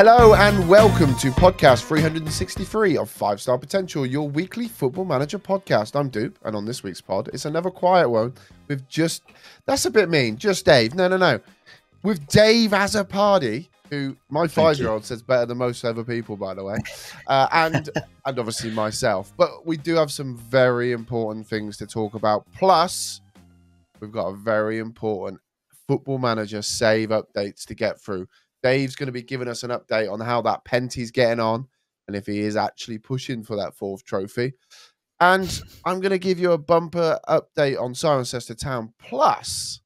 Hello and welcome to podcast 363 of 5-Star Potential, your weekly Football Manager podcast. I'm Doop, and on this week's pod, it's another quiet one with that's a bit mean, just Dave. No. With Dave as a party, who my 5-year-old says better than most other people, by the way, and obviously myself. But we do have some very important things to talk about. Plus, we've got a very important Football Manager save updates to get through. Dave's going to be giving us an update on how that Penty's getting on and if he is actually pushing for that 4th trophy. And I'm going to give you a bumper update on Cirencester Town. Plus,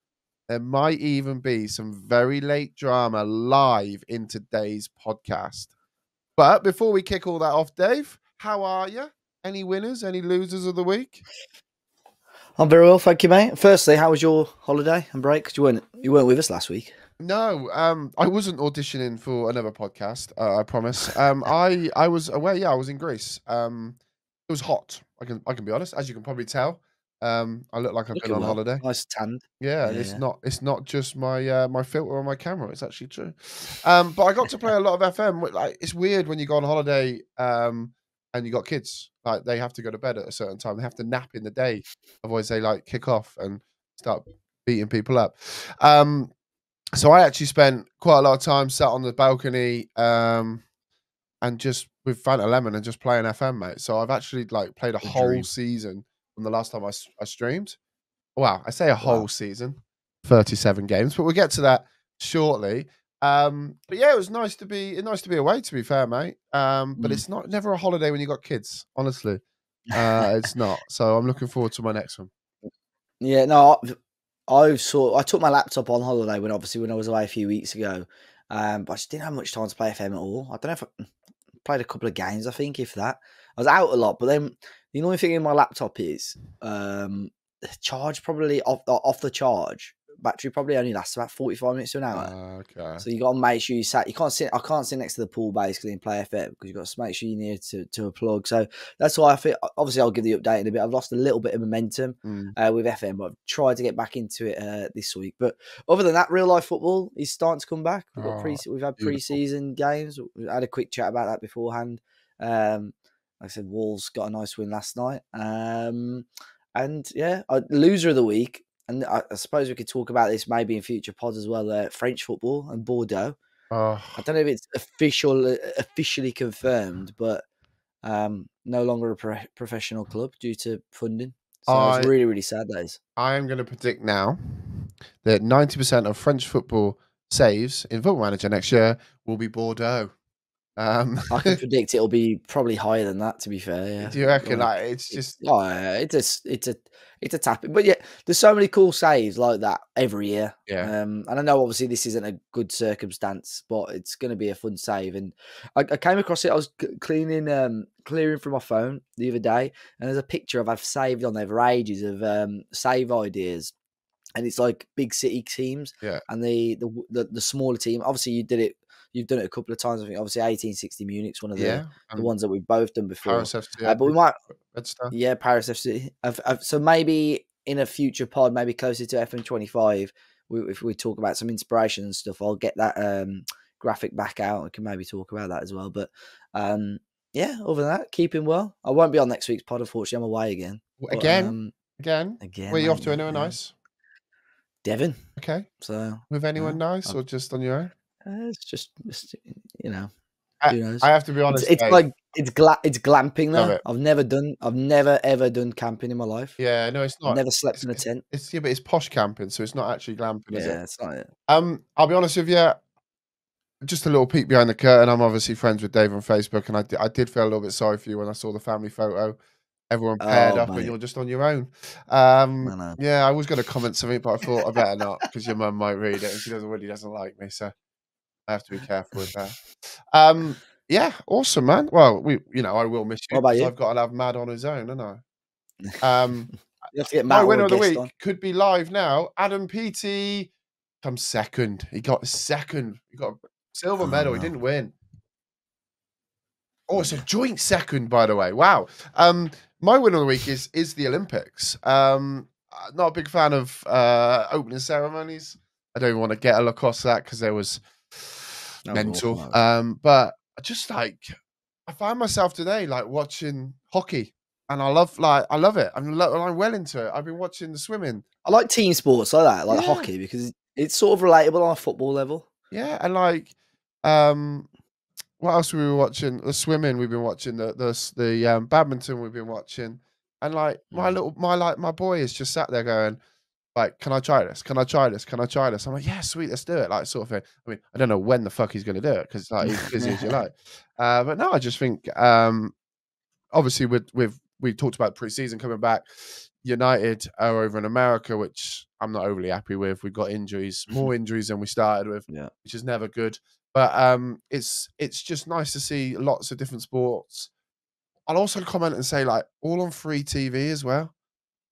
there might even be some very late drama live in today's podcast. But before we kick all that off, Dave, how are you? Any winners, any losers of the week? I'm very well, thank you, mate. Firstly, how was your holiday and break? 'Cause you weren't with us last week. No, I wasn't auditioning for another podcast. I promise. I was away. Yeah, I was in Greece. It was hot. I can be honest, as you can probably tell. I look like I've been on holiday. Nice tanned. Yeah, it's not just my my filter on my camera. It's actually true. But I got to play a lot of FM. Like, it's weird when you go on holiday and you got kids. Like, they have to go to bed at a certain time. They have to nap in the day, otherwise they like kick off and start beating people up. So I actually spent quite a lot of time sat on the balcony and just with Fanta Lemon and just playing FM, mate. So I've actually played a whole season from the last time I streamed. Wow, I say a whole season, 37 games, but we'll get to that shortly. But yeah, it was nice to be away, to be fair, mate. But it's never a holiday when you got kids, honestly. It's not. So I'm looking forward to my next one. Yeah, no, I took my laptop on holiday when I was away a few weeks ago, but I just didn't have much time to play FM at all. I don't know if I played a couple of games, I think, if that. I was out a lot, but then the annoying thing in my laptop is the charge probably off the charge. Battery probably only lasts about 45 minutes to an hour. Okay. So you got to make sure I can't sit next to the pool basically and play FM because you've got to make sure you're near to a plug. So that's why I think, obviously I'll give the update in a bit. I've lost a little bit of momentum with FM, but I've tried to get back into it this week. But other than that, real life football is starting to come back. We've had pre-season games. We had a quick chat about that beforehand. Like I said, Wolves got a nice win last night. And yeah, loser of the week. And I suppose we could talk about this maybe in future pods as well. French football and Bordeaux. I don't know if it's officially confirmed, but no longer a professional club due to funding. So it's really, really sad, that is. I am going to predict now that 90% of French football saves in Football Manager next year will be Bordeaux. I can predict it'll be probably higher than that, to be fair. Yeah. Do you reckon? It's just it's a tap. But yeah, there's so many cool saves like that every year. Yeah. And I know obviously this isn't a good circumstance, but it's going to be a fun save. And I came across it. I was clearing from my phone the other day, and there's a picture I've saved on there for ages of save ideas. And it's like big city teams, and the smaller team. Obviously, you've done it a couple of times. I think obviously 1860 Munich's one of the ones that we've both done before. Paris FC, but we might, Paris FC. So maybe in a future pod, maybe closer to FM25, if we talk about some inspiration and stuff, I'll get that graphic back out. I can maybe talk about that as well. But yeah, other than that, keeping well. I won't be on next week's pod, unfortunately. I'm away again. Again. Where are you off to? Anywhere nice? Devon. Okay. So with anyone nice or just on your own? It's just you know. Who knows? I have to be honest. It's glamping though. I've never ever done camping in my life. Yeah, no, it's not. I've never slept in a tent. But it's posh camping, so it's not actually glamping, is it? Yeah, it's not it. I'll be honest with you. Just a little peek behind the curtain. I'm obviously friends with Dave on Facebook, and I did feel a little bit sorry for you when I saw the family photo. Everyone paired up, and you're just on your own. Yeah, I was going to comment something, but I thought I better not because your mum might read it, and she doesn't like me, so I have to be careful with that. Yeah, awesome, man. Well, I will miss you. Because I've got to have Mad on his own, haven't I? You have to get my winner of the week could be live now. Adam Peaty comes second. He got second. He got a silver medal. He didn't win. Oh, it's a joint second, by the way. Wow. My winner of the week is the Olympics. Not a big fan of opening ceremonies. I don't even want to get across that because there was That was awful. mental. But I just like I find myself today like watching hockey, and I love it. I'm well into it. I've been watching the swimming. I like team sports like that, like Yeah. hockey, because it's sort of relatable on a football level. Yeah, and like what else were we watching? The swimming we've been watching, the badminton we've been watching, and like my boy is just sat there going like, can I try this? Can I try this? Can I try this? I'm like, yeah, sweet, let's do it, like sort of thing. I mean, I don't know when the fuck he's going to do it because like he's busy as you like, but no, I just think obviously we talked about pre-season coming back. United are over in America, which I'm not overly happy with. We've got injuries, more injuries than we started with, which is never good. But it's just nice to see lots of different sports. I'll also comment and say like all on free TV as well,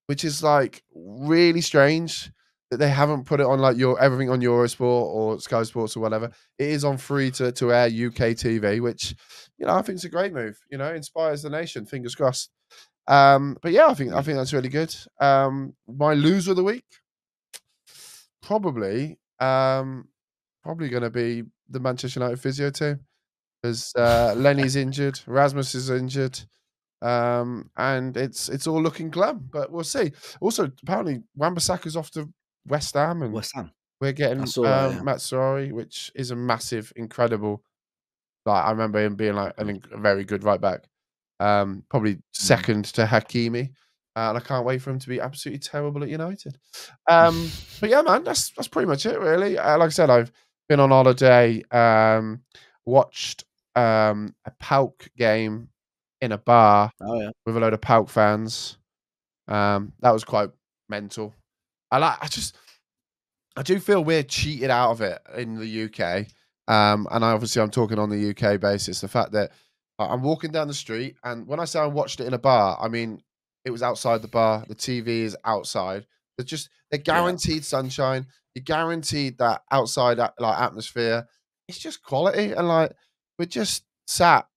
which is like really strange that they haven't put it on like everything on Eurosport or Sky Sports or whatever. It is on free to air UK TV, which I think it's a great move. Inspires the nation. Fingers crossed. But yeah, I think that's really good. My loser of the week, probably going to be the Manchester United physio team, because Lenny's injured, Rasmus is injured, and it's all looking glum. But we'll see. Also, apparently, Wan-Bissaka's off to West Ham, and we're getting Matt Sarri, which is a massive, incredible. Like I remember him being like a very good right back. Probably second to Hakimi, and I can't wait for him to be absolutely terrible at United. But yeah, man, that's pretty much it, really. Like I said, I've been on holiday, watched a PAOK game in a bar with a load of PAOK fans. That was quite mental. I do feel we're cheated out of it in the UK. And I'm talking on the UK basis. The fact that I'm walking down the street, and when I say I watched it in a bar, I mean it was outside the bar. The TV is outside. They're guaranteed sunshine. You're guaranteed that outside like atmosphere. It's just quality, and like we're just sat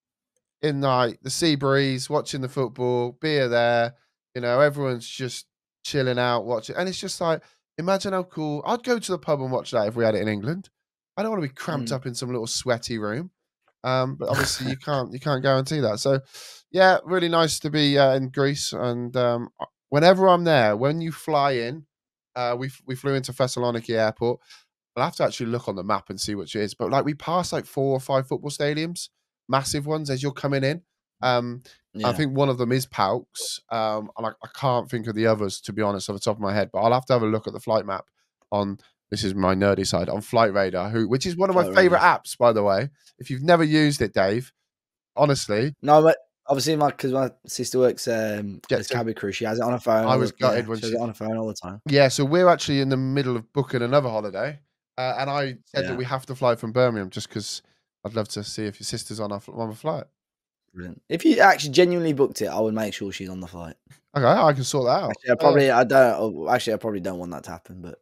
in like the sea breeze, watching the football, beer there. Everyone's just chilling out, watching, and it's just like imagine how cool. I'd go to the pub and watch that if we had it in England. I don't want to be cramped up in some little sweaty room. But obviously you can't guarantee that. So yeah, really nice to be in Greece. And whenever I'm there, when you fly in, we flew into Thessaloniki Airport. I'll have to actually look on the map and see which it is. But like we passed like 4 or 5 football stadiums, massive ones as you're coming in. I think one of them is PAOK's. And I can't think of the others, to be honest, off the top of my head. But I'll have to have a look at the flight map on. This is my nerdy side on Flight Radar, which is one of my favorite apps, by the way. If you've never used it, Dave, honestly, no, but obviously, because my sister works as cabin crew, she has it on her phone. I was gutted when she has it on her phone all the time. Yeah, so we're actually in the middle of booking another holiday, and I said that we have to fly from Birmingham just because I'd love to see if your sister's on the flight. Brilliant. If you actually genuinely booked it, I would make sure she's on the flight. Okay, I can sort that out. Actually, I probably don't want that to happen, but.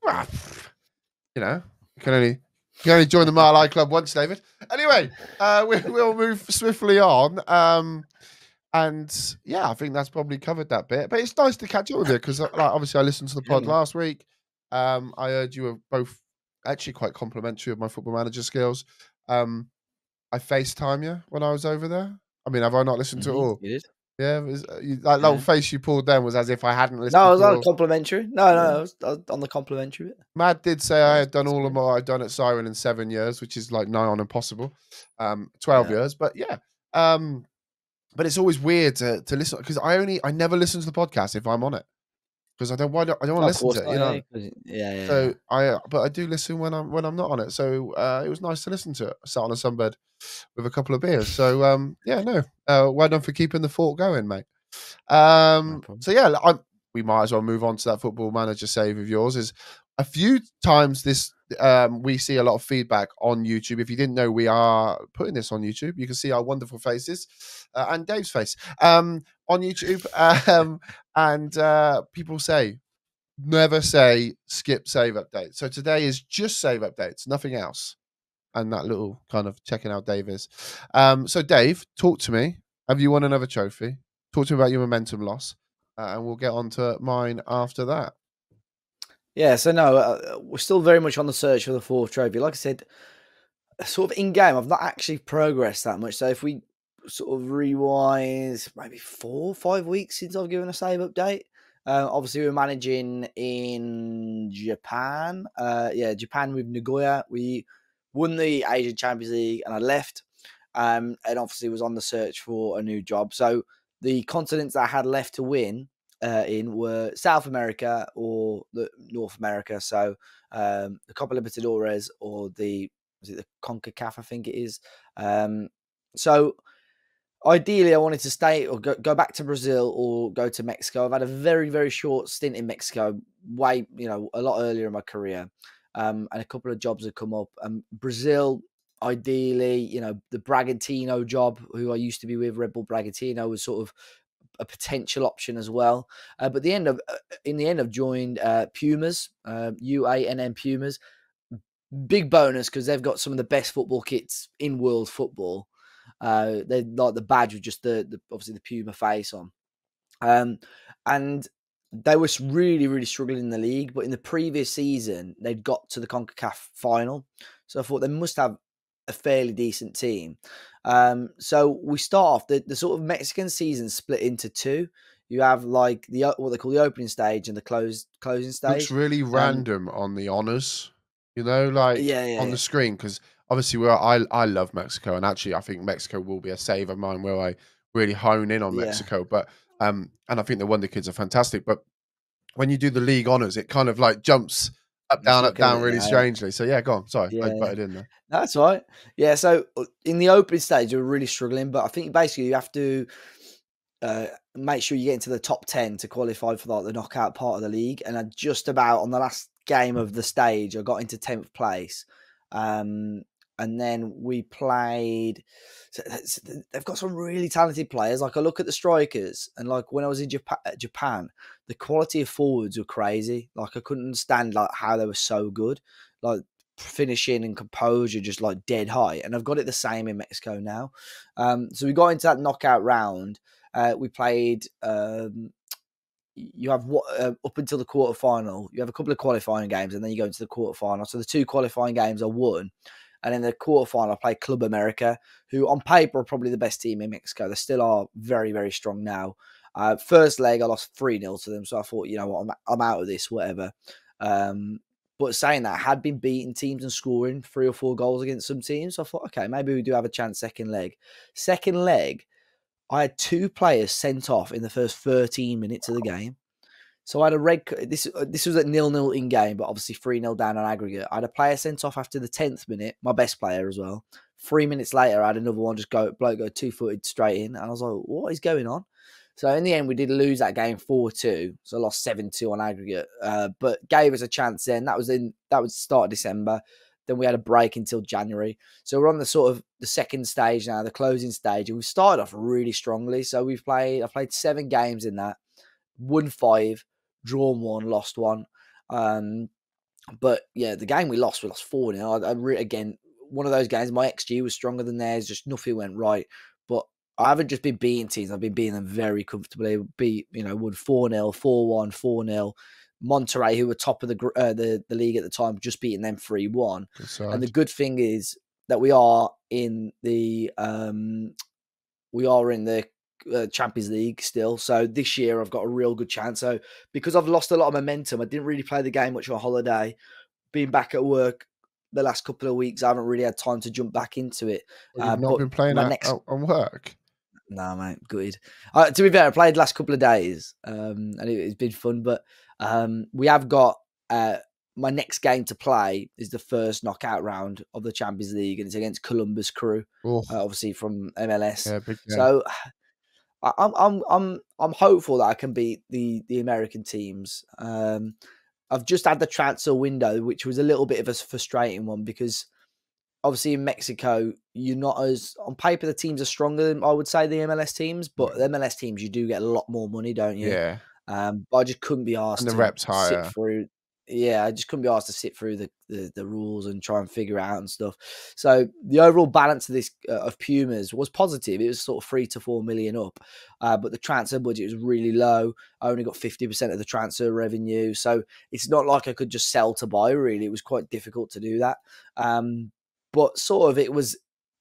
You can only join the Mile High Club once, David. Anyway, we'll move swiftly on. And yeah, I think that's probably covered that bit. But it's nice to catch up with you because, obviously, I listened to the pod last week. I heard you were both actually quite complimentary of my football manager skills. I FaceTime you when I was over there. I mean, have I not listened to it all? You did. Yeah, that little face you pulled then was as if I hadn't listened. No, it was on complimentary. No, I was on the complimentary bit. Mad did say I had done all of what I'd done at Siren in 7 years, which is like nigh on impossible. 12 years, but yeah. But it's always weird to listen because I never listen to the podcast if I'm on it because I don't want to listen to it. So but I do listen when I'm not on it. So it was nice to listen to it. I sat on a sunbed with a couple of beers. So well done for keeping the fort going, mate. So yeah, we might as well move on to that football manager save of yours. Is a few times this we see a lot of feedback on YouTube. If you didn't know, we are putting this on YouTube. You can see our wonderful faces and Dave's face on YouTube. And people say never say skip save updates. So today is just save updates, nothing else. And that little kind of checking out Dave is. So Dave, talk to me. Have you won another trophy? Talk to me about your momentum loss, and we'll get on to mine after that. Yeah, so no, we're still very much on the search for the 4th trophy. Like I said, sort of in game, I've not actually progressed that much. So if we sort of rewind, maybe 4 or 5 weeks since I've given a save update. Obviously, we're managing in Japan. Japan with Nagoya. We won the Asian Champions League, and I left. And obviously was on the search for a new job. So the continents that I had left to win in were South America or the North America. So the Copa Libertadores or the CONCACAF, I think it is. So ideally, I wanted to stay or go back to Brazil or go to Mexico. I've had a very, very short stint in Mexico, a lot earlier in my career. And a couple of jobs have come up. Brazil, ideally, the Bragantino job, who I used to be with, Red Bull Bragantino, was sort of a potential option as well. But in the end, I've joined Pumas, UANN Pumas. Big bonus because they've got some of the best football kits in world football. They like the badge with just the obviously the Puma face on. And they were really, really struggling in the league. But in the previous season, they'd got to the CONCACAF final. So I thought they must have a fairly decent team. So we start off, the sort of Mexican season split into two. You have like what they call the opening stage and the closing stage. Looks really random on the honors, like on the screen, because obviously I love Mexico, and actually I think Mexico will be a save of mine where I really hone in on Mexico. But and I think the Wonder Kids are fantastic. But when you do the league honors, it kind of like jumps up, down really strangely. So yeah, go on. Sorry, I butted in there. That's right. Yeah, so in the opening stage, we're really struggling, but I think basically you have to make sure you get into the top 10 to qualify for like the knockout part of the league. And I just about on the last game of the stage, I got into 10th place. And then we played. So they've got some really talented players. Like I look at the strikers, and like when I was in Japan, the quality of forwards were crazy. Like I couldn't understand like how they were so good. Like finishing and composure just like dead high. And I've got it the same in Mexico now. So we got into that knockout round. We played. You have up until the quarterfinal. You have a couple of qualifying games, and then you go into the quarterfinal. So the 2 qualifying games I won. And in the quarterfinal, I played Club America, who on paper are probably the best team in Mexico. They still are very, very strong now. First leg, I lost 3-0 to them. So I thought, you know what, I'm out of this, whatever. But saying that, I had been beating teams and scoring 3 or 4 goals against some teams. So I thought, okay, maybe we do have a chance second leg. Second leg, I had 2 players sent off in the first 13 minutes of the game. So I had a red. This was at 0-0 in game, but obviously 3-0 down on aggregate. I had a player sent off after the 10th minute, my best player as well. 3 minutes later, I had another one bloke go 2-footed straight in, and I was like, "What is going on?" So in the end, we did lose that game 4-2. So I lost 7-2 on aggregate, but gave us a chance. Then that was the start of December. Then we had a break until January. So we're on the sort of the second stage now, the closing stage, and we started off really strongly. So I played 7 games in that, won 5. Drawn 1, lost 1. But yeah, the game we lost 4-0. Again, one of those games, my XG was stronger than theirs, just nothing went right. But I haven't just been beating teams, I've been beating them very comfortably. Won 4-0, 4-1, 4-0. Monterrey, who were top of the league at the time, just beating them 3-1. And the good thing is that we are in the Champions League still. So this year I've got a real good chance. So because I've lost a lot of momentum, I didn't really play the game much on holiday. Being back at work the last couple of weeks, I haven't really had time to jump back into it. Well, you've not been playing on work? No, mate, good. To be fair, I played the last couple of days, and it's been fun. But we have got my next game to play is the first knockout round of the Champions League, and it's against Columbus Crew, obviously from MLS. Yeah, big game. So I'm hopeful that I can beat the American teams. I've just had the transfer window, which was a little bit of a frustrating one because obviously in Mexico, you're not as on paper the teams are stronger than I would say the MLS teams, but the MLS teams you do get a lot more money, don't you? Yeah. But I just couldn't be asked to sit through. Yeah, I just couldn't be asked to sit through the rules and try and figure it out and stuff. So the overall balance of this of Pumas was positive. It was sort of 3 to 4 million up, but the transfer budget was really low. I only got 50% of the transfer revenue, so it's not like I could just sell to buy. Really, it was quite difficult to do that. but sort of it was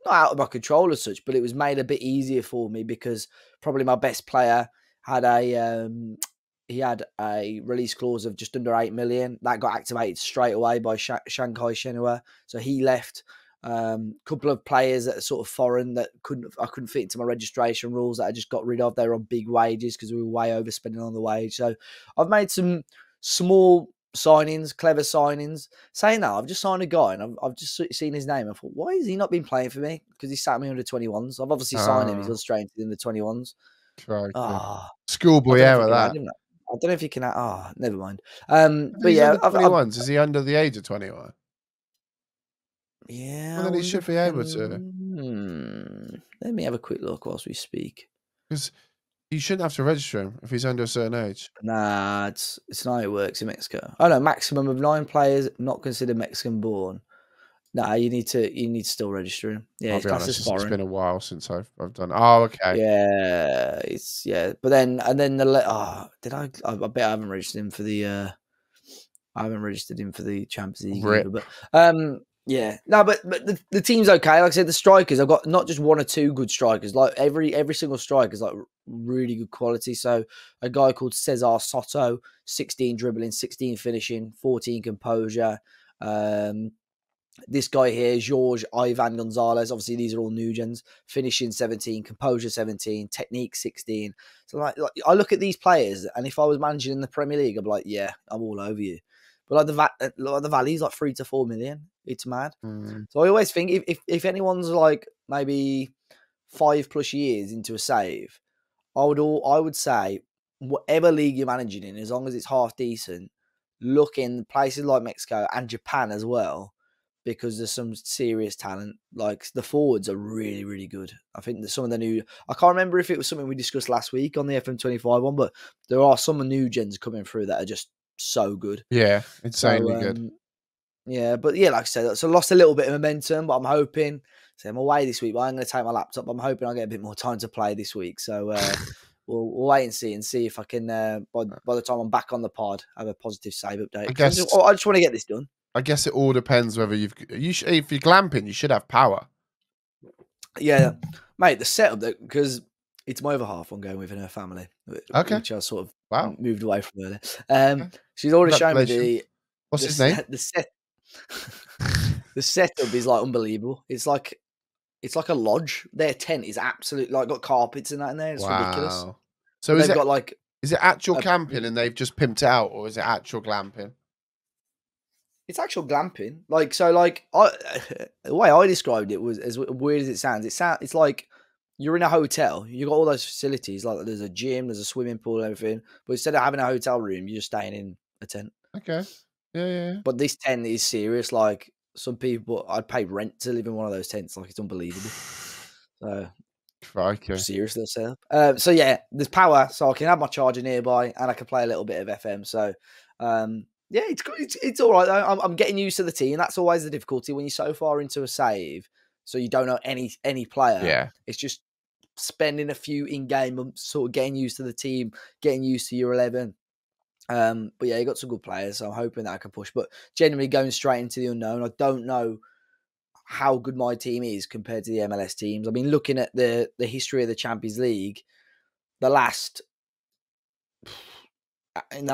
not out of my control as such, but it was made a bit easier for me because probably my best player had he had a release clause of just under 8 million. That got activated straight away by Shanghai Shenhua. So he left. Couple of players that are sort of foreign that I couldn't fit into my registration rules that I just got rid of. They were on big wages because we were way overspending on the wage. So I've made some small signings, clever signings. Saying that, I've just signed a guy and I've just seen his name. I thought, why has he not been playing for me? Because he sat me under 21s. I've obviously signed him. He's gone straight into the 21s. Schoolboy error that. I don't know if you can. Never mind. But yeah, 21s. Is he under the age of 21? Yeah. Well, then he should be able to. Let me have a quick look whilst we speak. Because you shouldn't have to register him if he's under a certain age. Nah, it's not how it works in Mexico. Oh no, maximum of 9 players not considered Mexican born. Nah, you need to still register him. Yeah, I'll be honest, it's been a while since I've done. Oh, okay. Yeah, but then I bet I haven't registered him for the Champions League either, but yeah. No, but the team's okay. Like I said, the strikers, I've got not just 1 or 2 good strikers. Like every single striker is like really good quality. So a guy called Cesar Soto, 16 dribbling, 16 finishing, 14 composure. This guy here, Jorge Ivan Gonzalez. Obviously, these are all new gens. Finishing 17, composure 17, technique 16. So like I look at these players, and if I was managing in the Premier League, I'd be like, yeah, I'm all over you. But the value's like 3 to 4 million. It's mad. So I always think if anyone's like maybe 5+ years into a save, I would say whatever league you're managing in, as long as it's half decent, look in places like Mexico and Japan as well, because there's some serious talent. Like the forwards are really, really good. I think there's some of the new. I can't remember if it was something we discussed last week on the FM25 one, but there are some new gens coming through that are just so good. Yeah, insanely good. Yeah, but yeah, like I said, so lost a little bit of momentum, but I'm hoping. So I'm away this week, but I'm going to take my laptop. I'm hoping I'll get a bit more time to play this week. So we'll wait and see if I can. By the time I'm back on the pod, have a positive save update. I just want to get this done. I guess it all depends whether if you're glamping, you should have power. Yeah, mate, the setup because it's my other half I'm going with in her family, which I sort of moved away from earlier. She's already shown me what's his name? The setup is like unbelievable. It's like a lodge. Their tent is absolutely like got carpets and that in there. It's ridiculous. So is it actual camping and they've just pimped it out, or is it actual glamping? It's actual glamping. The way I described it was as weird as it sounds. It's like you're in a hotel. You got all those facilities. Like there's a gym, there's a swimming pool, and everything. But instead of having a hotel room, you're just staying in a tent. Okay. Yeah. But this tent is serious. Like some people, I'd pay rent to live in one of those tents. Like it's unbelievable. So, seriously, so yeah, there's power, so I can have my charger nearby, and I can play a little bit of FM. So, yeah, it's all right. I'm getting used to the team. That's always the difficulty when you're so far into a save, so you don't know any player. Yeah, it's just spending a few in-game months, sort of getting used to the team, getting used to your 11. But yeah, you got some good players, so I'm hoping that I can push. But generally going straight into the unknown, I don't know how good my team is compared to the MLS teams. I mean, looking at the history of the Champions League, in the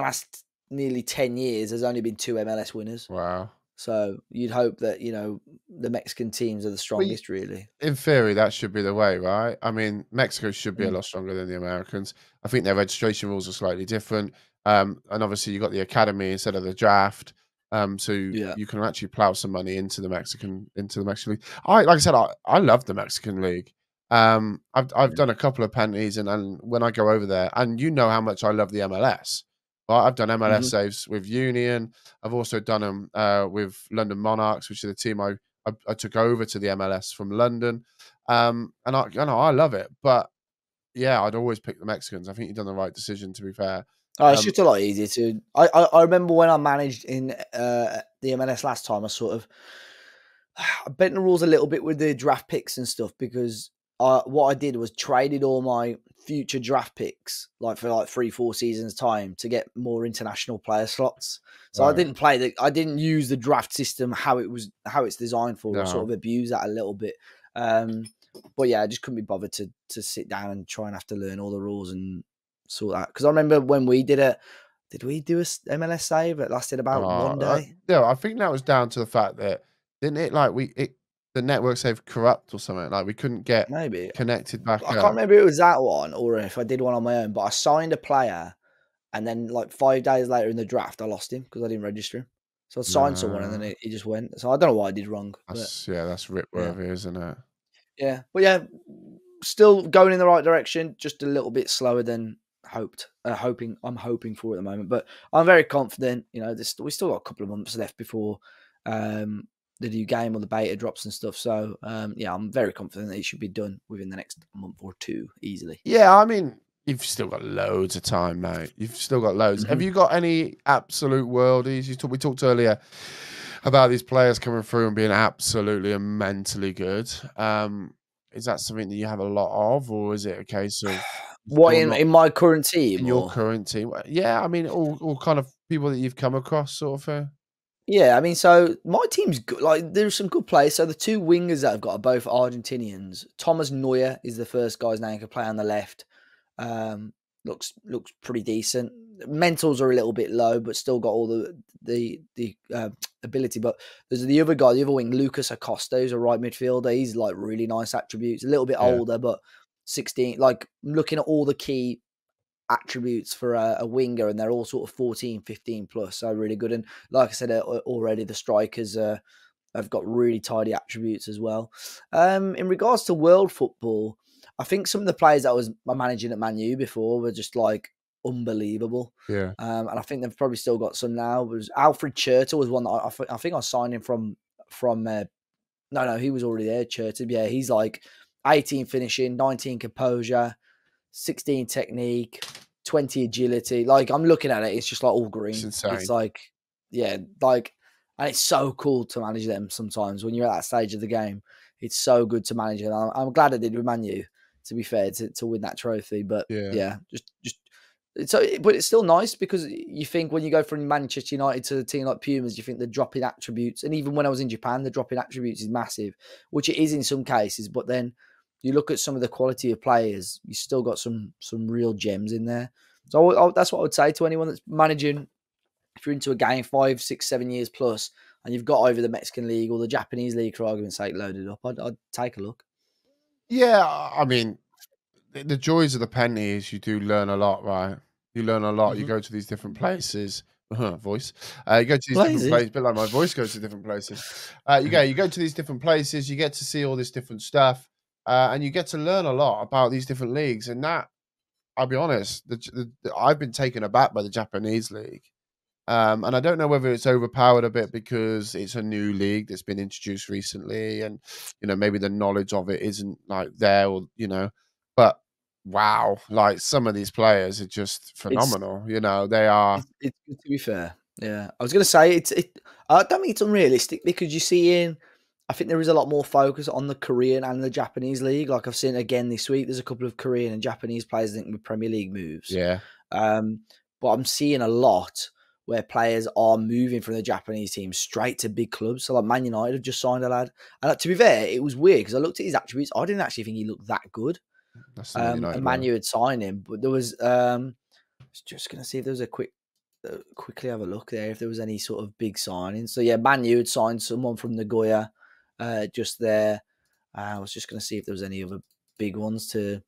last nearly 10 years, there's only been 2 MLS winners. Wow. So you'd hope that, the Mexican teams are the strongest, really. In theory, that should be the way, right? I mean, Mexico should be a lot stronger than the Americans. I think their registration rules are slightly different. And obviously, you got the academy instead of the draft. So you can actually plow some money into the Mexican League. Like I said, I love the Mexican League. I've done a couple of penalties, and when I go over there, and you know how much I love the MLS. Right? I've done MLS saves with Union. I've also done them with London Monarchs, which is the team I took over to the MLS from London. And I love it. But yeah, I'd always pick the Mexicans. I think you've done the right decision, to be fair. It's just a lot easier to. I remember when I managed in the MLS last time, I sort of I bent the rules a little bit with the draft picks and stuff, because what I did was traded all my future draft picks, like for like 3-4 seasons time, to get more international player slots. So I didn't I didn't use the draft system how it's designed for. No. I sort of abused that a little bit. But yeah, I just couldn't be bothered to sit down and try and have to learn all the rules and sort that. Because I remember when we did it. Did we do a MLS save that lasted about one day? Yeah, I think that was down to the fact that didn't it like the network save corrupt or something, like we couldn't get Maybe connected back I up. can't remember if it was that one or if I did one on my own. But I signed a player, and then like 5 days later in the draft, I lost him because I didn't register him. So I signed someone, and then he just went. So I don't know what I did wrong. That's rip-worthy, isn't it? Yeah, but yeah, still going in the right direction, just a little bit slower than hoped. I'm hoping for at the moment, but I'm very confident. You know, we still got a couple of months left before the new game or the beta drops and stuff. So yeah, I'm very confident that it should be done within the next month or two easily. Yeah, I mean, you've still got loads of time, mate. You've still got loads. Have you got any absolute worldies? We talked earlier about these players coming through and being absolutely and mentally good. Is that something that you have a lot of, or is it a case of what in my current team? In your current team? Yeah, I mean, all kind of people that you've come across, sort of thing. Yeah, I mean, so my team's good. Like, there's some good players. So the 2 wingers that I've got are both Argentinians. Thomas Neuer is the first guy's name to play on the left. Looks pretty decent. Mentals are a little bit low, but still got all the ability. But there's the other guy, the other wing, Lucas Acosta, who's a right midfielder. He's like really nice attributes. A little bit older, but 16. Like, I'm looking at all the key attributes for a winger, and they're all sort of 14, 15 plus. So really good. And like I said already, the strikers have got really tidy attributes as well. In regards to world football, I think some of the players that I was managing at Man U before were just like unbelievable. Yeah. And I think they've probably still got some now. It was Alfred Churter was one that I think I signed him from no, he was already there, Churter. Yeah, he's like 18 finishing, 19 composure, 16 technique, 20 agility. Like, I'm looking at it, it's just like all green. It's insane. It's like, yeah, like, and it's so cool to manage them sometimes when you're at that stage of the game. It's so good to manage them. I'm glad I did with Man U, to be fair, to win that trophy. But yeah, but it's still nice because you think when you go from Manchester United to a team like Pumas, you think the drop in attributes, and even when I was in Japan, the drop in attributes is massive, which it is in some cases. But then you look at some of the quality of players, you still got some real gems in there. So that's what I would say to anyone that's managing. If you're into a game 5, 6, 7 years plus, and you've got over the Mexican League or the Japanese League, for argument's sake, loaded up, I'd take a look. Yeah, I mean, the joys of the penny is you do learn a lot, right? You learn a lot. You go to these different places. Voice. You go to these different places, a bit like my voice goes to different places. You go to these different places. You get to see all this different stuff, and you get to learn a lot about these different leagues. And that, I'll be honest, I've been taken aback by the Japanese league. And I don't know whether it's overpowered a bit because it's a new league that's been introduced recently, and maybe the knowledge of it isn't like there, or but wow, like some of these players are just phenomenal. They are. It's good, to be fair. Yeah, I was going to say I don't think it's unrealistic because you see I think there is a lot more focus on the Korean and the Japanese league. Like I've seen again this week, there's a couple of Korean and Japanese players, I think, with Premier League moves. Yeah. But I'm seeing a lot where players are moving from the Japanese team straight to big clubs. So like Man United have just signed a lad. And to be fair, it was weird because I looked at his attributes. I didn't actually think he looked that good. That's and Man U had signed him. But there was, I was just going to see if there was a quickly have a look there, if there was any sort of big signing. So yeah, Man U had signed someone from Nagoya just there. I was just going to see if there was any other big ones to...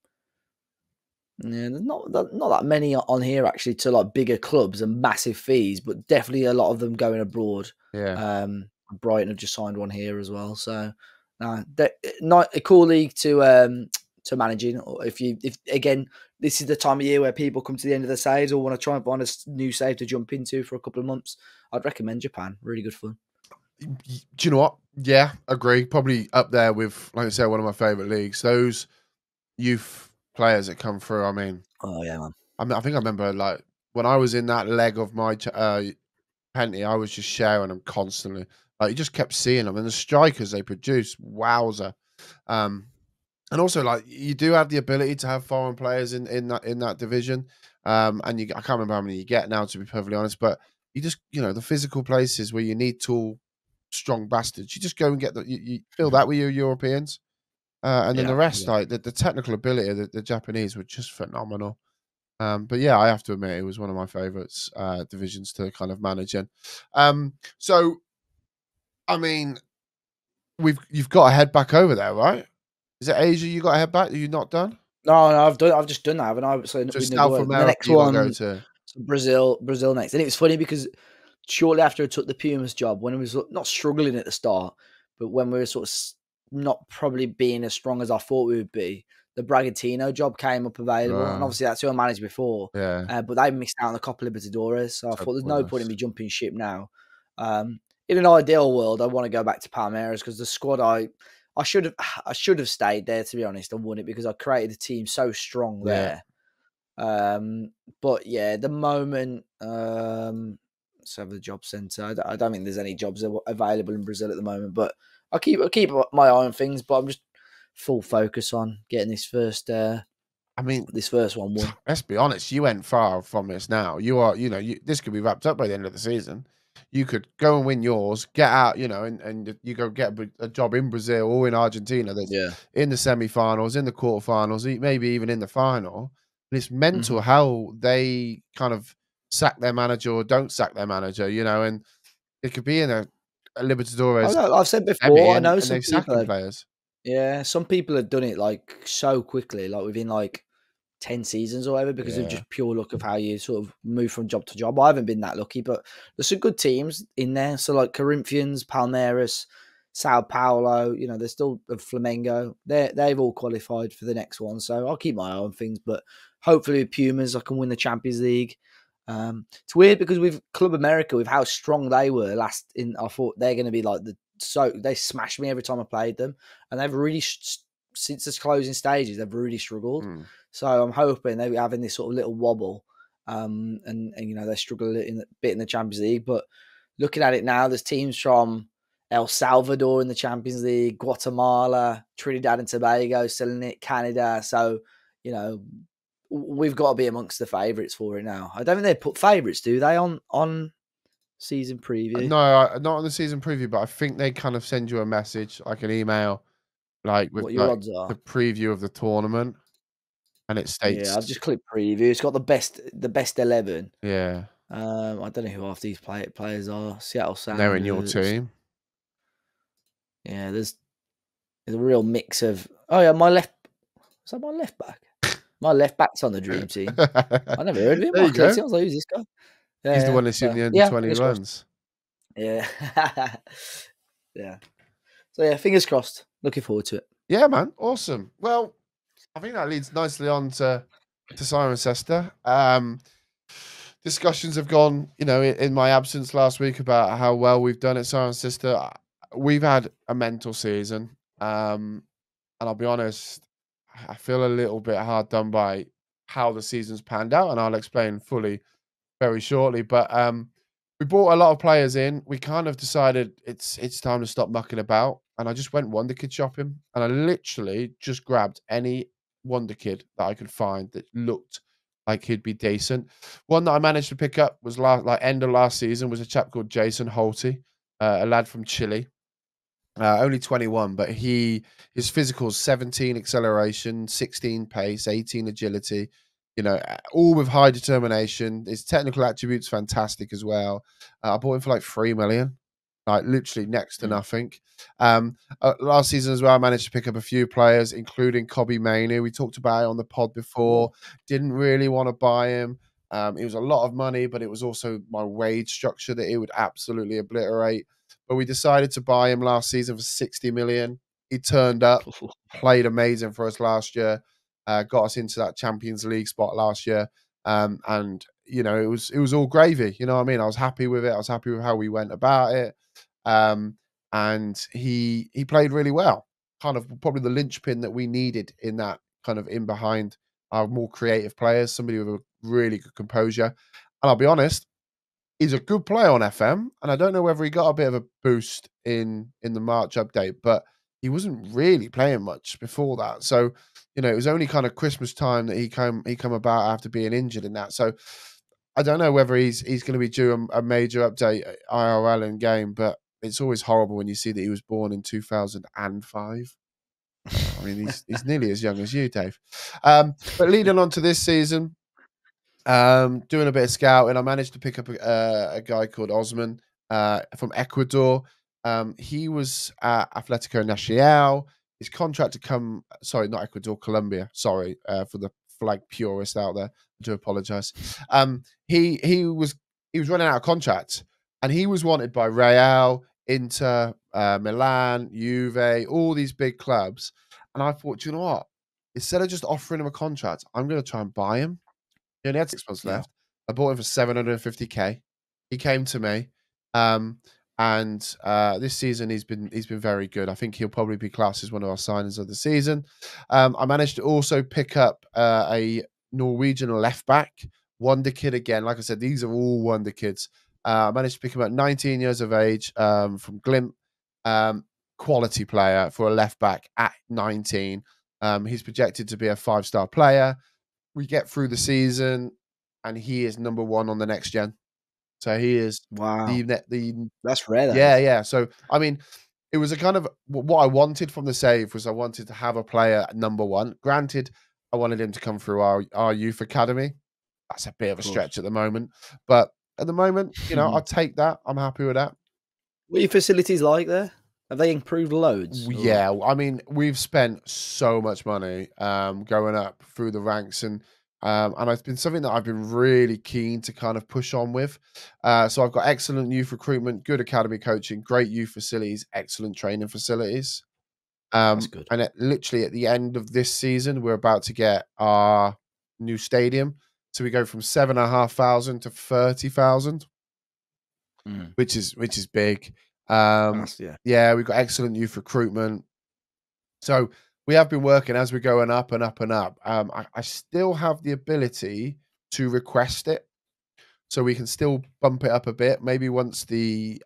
Yeah, there's not that many on here actually to like bigger clubs and massive fees, but definitely a lot of them going abroad. Yeah. Brighton have just signed one here as well, so not a cool league to managing. Or if again, this is the time of year where people come to the end of the saves or want to try and find a new save to jump into for a couple of months, I'd recommend Japan. Really good fun. Do you know what? Yeah, agree. Probably up there with, like I said, one of my favorite leagues. Those youth players that come through. I mean, oh yeah, man. I think I remember like when I was in that leg of my penty, I was just sharing them constantly. Like you just kept seeing them, and the strikers they produce, wowzer. And also, like, you do have the ability to have foreign players in that division. And I can't remember how many you get now, to be perfectly honest. But you just, the physical places where you need tall, strong bastards, you just go and get you fill that with your Europeans. And then the Yeah, rest, exactly. like the technical ability of the Japanese were just phenomenal. But yeah, I have to admit it was one of my favorites divisions to kind of manage in. So I mean, you've got to head back over there, right? Is it Asia you got to head back? Are you not done? No, I've just done that, haven't I? So So with South Nagoya, the America, next you got to go one, to. Brazil next. And it was funny because shortly after I took the Pumas job, when I was not struggling at the start, but when we were sort of not probably being as strong as I thought we would be, the Bragantino job came up available, and obviously that's who I managed before. Yeah, But they missed out on a couple of Libertadores, so I so thought there's no point in pointless. me jumping ship now. In an ideal world, I want to go back to Palmeiras because the squad I should have stayed there, to be honest, and won it because I created a team so strong Yeah. there. But yeah, the moment, let's have the job centre. I don't think there's any jobs available in Brazil at the moment, but I keep my eye on things. But I'm just full focus on getting I mean, this first one won. let's be honest, you went far from this now. You are, this could be wrapped up by the end of the season. You could go and win yours, get out, and you go get a job in Brazil or in Argentina that's Yeah. in the semi-finals, in the quarterfinals, maybe even in the final. And it's mental Mm-hmm. how they kind of sack their manager or don't sack their manager, and it could be in a Libertadores I've said semi before. I know and some they're people sacking have. players. Yeah, some people have done it like so quickly, like within like 10 seasons or whatever, because of Yeah. just pure luck of how you sort of move from job to job. I haven't been that lucky, but there's some good teams in there. So like Corinthians, Palmeiras, Sao Paulo, there's still Flamengo. They've all qualified for the next one. So I'll keep my eye on things, but hopefully with Pumas, I can win the Champions League. It's weird because with Club America, with how strong they were I thought they're going to be like they smashed me every time I played them, and they've really since the closing stages, they've really struggled. Mm. So I'm hoping they're having this sort of little wobble, and they struggle a bit in the Champions League. But looking at it now, there's teams from El Salvador in the Champions League, Guatemala, Trinidad and Tobago still in it, Canada. So we've got to be amongst the favourites for it now. I don't think they put favourites, do they, on season preview? No, not on the season preview, but I think they kind of send you a message, like an email, like with What your like odds the are? preview of the tournament, and it Yeah, I've states, just clicked preview. It's got the best 11. yeah, I don't know who half these players are. Seattle they're in your Sounders. team. Yeah, there's a real mix of. Oh yeah, my left. Is that my left back? My left back's on the dream team. I never heard of him. There you I clicked go. it. I was like, who's this guy? He's the Yeah. one that's in So the under yeah, fingers 21s. crossed. Yeah. Yeah. So yeah, fingers crossed. Looking forward to it. Yeah, man, awesome. Well, I think that leads nicely on to Cirencester. Discussions have gone, in my absence last week about how well we've done at Cirencester. We've had a mental season. And I'll be honest, I feel a little bit hard done by how the season's panned out, and I'll explain fully very shortly. But we brought a lot of players in. We kind of decided it's time to stop mucking about, and I just went wonder kid shopping, and I literally just grabbed any wonder kid that I could find that looked like he'd be decent. One that I managed to pick up was end of last season was a chap called Jason Holty, a lad from Chile. Only 21, but his physical's 17 acceleration, 16 pace, 18 agility, all with high determination. His technical attributes fantastic as well. I bought him for like 3 million, like literally next to nothing. Last season as well, I managed to pick up a few players, including Kobe Mainoo. We talked about it on the pod before. Didn't really want to buy him. It was a lot of money, but it was also my wage structure that it would absolutely obliterate. But we decided to buy him last season for 60 million. He turned up, played amazing for us last year, got us into that Champions League spot last year. And it was all gravy. You know what I mean? I was happy with it. I was happy with how we went about it. And he played really well. Kind of probably the linchpin that we needed in that kind of in behind our more creative players, somebody with a really good composure. And I'll be honest, he's a good player on FM, and I don't know whether he got a bit of a boost in the March update, but he wasn't really playing much before that. So, you know, it was only kind of Christmas time that he come about after being injured in that. So I don't know whether he's going to be due a major update IRL in game, but it's always horrible when you see that he was born in 2005. I mean, he's nearly as young as you, Dave. But leading on to this season, doing a bit of scouting, I managed to pick up a guy called Osman from Ecuador. He was at Atletico Nacional. His contract to come, sorry, not Ecuador, Colombia. Sorry for the flag purist out there. I do apologize. He was running out of contract, and he was wanted by Real, Inter, Milan, Juve, all these big clubs. And I thought, you know what? Instead of just offering him a contract, I'm going to try and buy him. He only had 6 months Yeah. left. I bought him for 750K. He came to me, and this season he's been very good. I think he'll probably be classed as one of our signings of the season. I managed to also pick up a Norwegian left back, wonder kid again. Like I said, these are all wonder kids. I managed to pick him up, 19 years of age, from Glimt. Quality player for a left back at 19. He's projected to be a 5-star player. We get through the season, and he is number 1 on the next gen. So he is Wow. the That's rare, that yeah, is. yeah. So I mean, it was a kind of what I wanted from the save was I wanted to have a player at number 1. Granted, I wanted him to come through our youth academy. That's a bit of a stretch at the moment, but at the moment, you know, I'll take that. I'm happy with that. What are your facilities like there? Have they improved loads? Or? Yeah, I mean, we've spent so much money going up through the ranks, and it's been something that I've been really keen to kind of push on with. So I've got excellent youth recruitment, good academy coaching, great youth facilities, excellent training facilities. That's good. And literally at the end of this season, we're about to get our new stadium. So we go from 7,500 to 30,000, which is big. Yeah, we've got excellent youth recruitment. So we have been working as we're going up and up and up. I still have the ability to request it, so we can still bump it up a bit. Maybe once the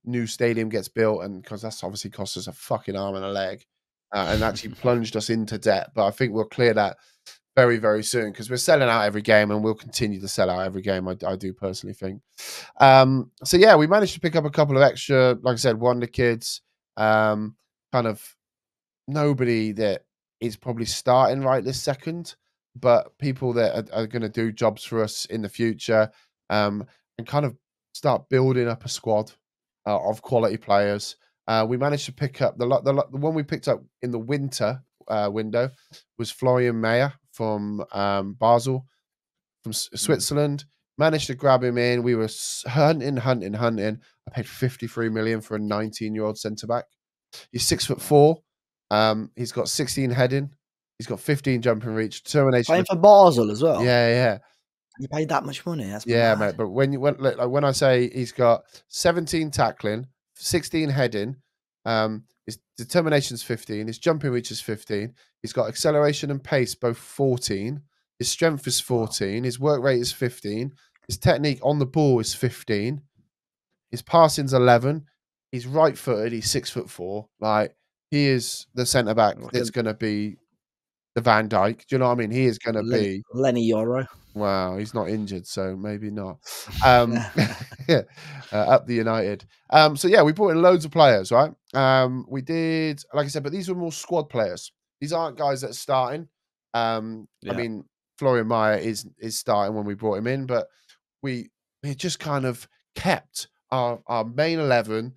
new stadium gets built, and because that's obviously cost us a fucking arm and a leg, and actually plunged us into debt. But I think we'll clear that very, very soon because we're selling out every game, and we'll continue to sell out every game. I do personally think. So yeah, we managed to pick up a couple of extra, like I said, wonder kids. Kind of nobody that is probably starting right this second, but people that are going to do jobs for us in the future, and kind of start building up a squad of quality players. We managed to pick up the one we picked up in the winter window was Florian Mayer from Basel, from Switzerland. Managed to grab him in. We were hunting. I paid 53 million for a 19-year-old centre back. He's 6'4". He's got 16 heading. He's got 15 jumping reach. Determination. Playing for Basel as well. Yeah. You paid that much money? That's yeah, mad. mate. But when I say he's got 17 tackling, 16 heading, his determination's 15. His jumping reach is 15. He's got acceleration and pace both 14. His strength is 14. Wow. His work rate is 15. His technique on the ball is 15. His passing's 11. He's right-footed. He's 6'4". Like, he is the centre back that's going to be the Van Dijk. Do you know what I mean? He is going to be Lenny Yoro. Wow, he's not injured, so maybe not. Up the United. So yeah, we brought in loads of players, right? We did, like I said, but these were more squad players. These aren't guys that are starting. I mean, Florian Mayer is starting when we brought him in, but we just kind of kept our main 11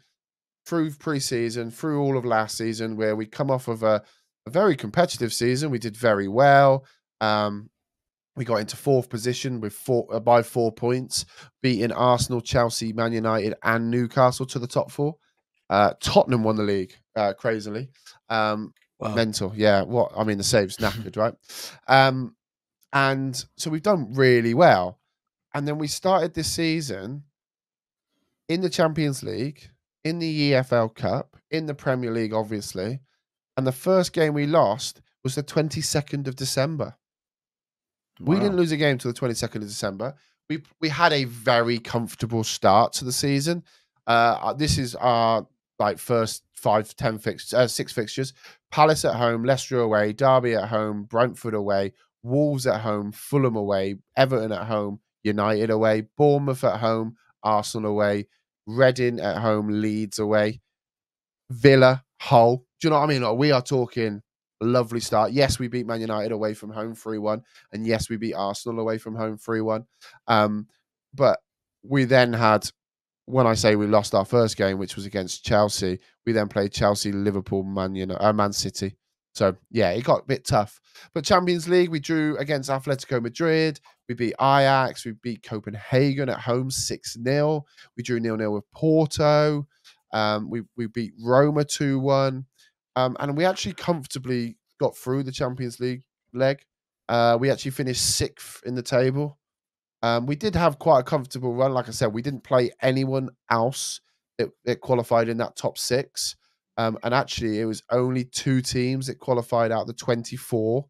through pre-season, through all of last season, where we come off of a very competitive season. We did very well. We got into 4th position with by 4 points, beating Arsenal, Chelsea, Man United, and Newcastle to the top 4. Tottenham won the league, crazily. Wow. Mental, yeah. What I mean, the save's knackered, right? And so we've done really well. And then we started this season in the Champions League, in the EFL Cup, in the Premier League, obviously. And the first game we lost was the 22nd of December. Wow. We didn't lose a game till the 22nd of December. We had a very comfortable start to the season. This is our like first 6 fixtures. Palace at home, Leicester away, Derby at home, Brentford away, Wolves at home, Fulham away, Everton at home, United away, Bournemouth at home, Arsenal away, Reading at home, Leeds away, Villa, Hull. Do you know what I mean? Like, we are talking a lovely start. Yes, we beat Man United away from home 3-1. And yes, we beat Arsenal away from home 3-1. But we then had, when I say we lost our first game, which was against Chelsea, we then played Chelsea, Liverpool, Man City. So, yeah, it got a bit tough. But Champions League, we drew against Atletico Madrid. We beat Ajax. We beat Copenhagen at home 6-0. We drew 0-0 with Porto. We beat Roma 2-1. And we actually comfortably got through the Champions League leg. We actually finished 6th in the table. We did have quite a comfortable run. Like I said, we didn't play anyone else that qualified in that top 6. And actually, it was only 2 teams that qualified out of the 24